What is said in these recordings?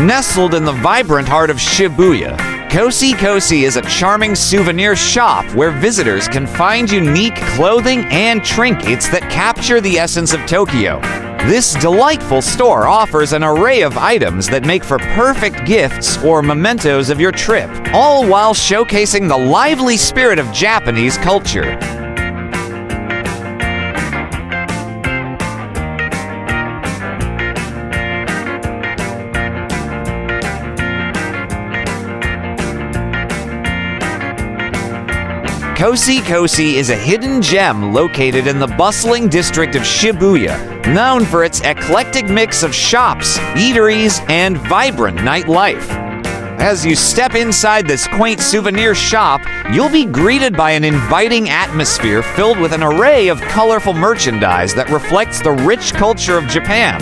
Nestled in the vibrant heart of Shibuya, Cosi is a charming souvenir shop where visitors can find unique clothing and trinkets that capture the essence of Tokyo. This delightful store offers an array of items that make for perfect gifts or mementos of your trip, all while showcasing the lively spirit of Japanese culture. Cosi is a hidden gem located in the bustling district of Shibuya, known for its eclectic mix of shops, eateries, and vibrant nightlife. As you step inside this quaint souvenir shop, you'll be greeted by an inviting atmosphere filled with an array of colorful merchandise that reflects the rich culture of Japan.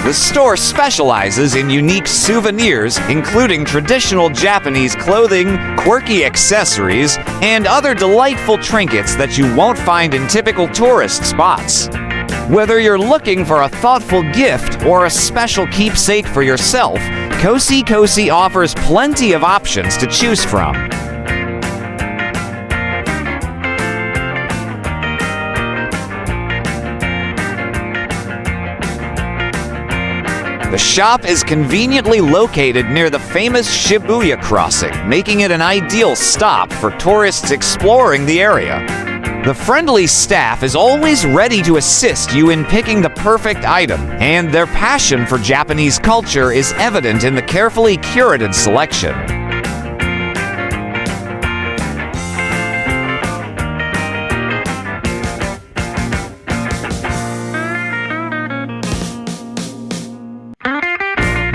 The store specializes in unique souvenirs, including traditional Japanese clothing, quirky accessories, and other delightful trinkets that you won't find in typical tourist spots. Whether you're looking for a thoughtful gift or a special keepsake for yourself, Cosi offers plenty of options to choose from. The shop is conveniently located near the famous Shibuya crossing, making it an ideal stop for tourists exploring the area. The friendly staff is always ready to assist you in picking the perfect item, and their passion for Japanese culture is evident in the carefully curated selection.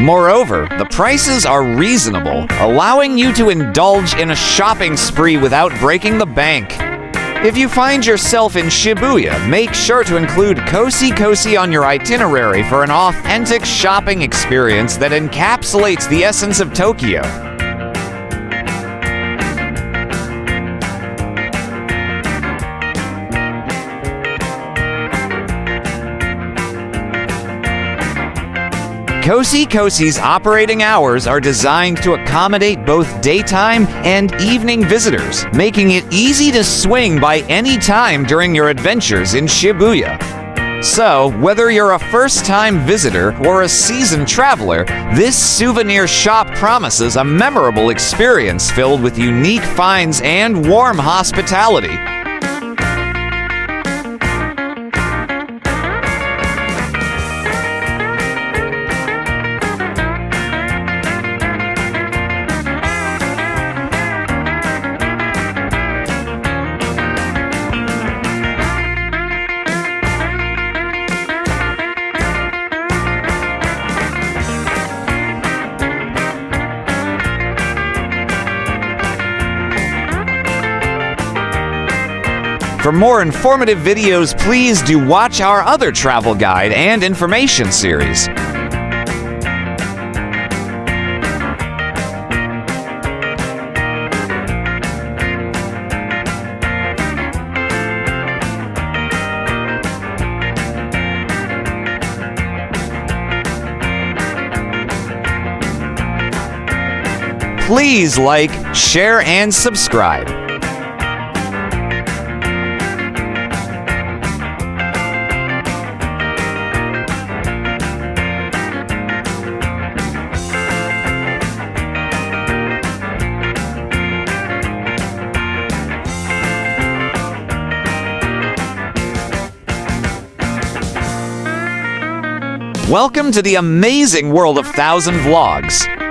Moreover, the prices are reasonable, allowing you to indulge in a shopping spree without breaking the bank. If you find yourself in Shibuya, make sure to include Cosi on your itinerary for an authentic shopping experience that encapsulates the essence of Tokyo. Cosi's operating hours are designed to accommodate both daytime and evening visitors, making it easy to swing by any time during your adventures in Shibuya. So, whether you're a first-time visitor or a seasoned traveler, this souvenir shop promises a memorable experience filled with unique finds and warm hospitality. For more informative videos, please do watch our other travel guide and information series. Please like, share, and subscribe. Welcome to the amazing world of 1000 Vlogs.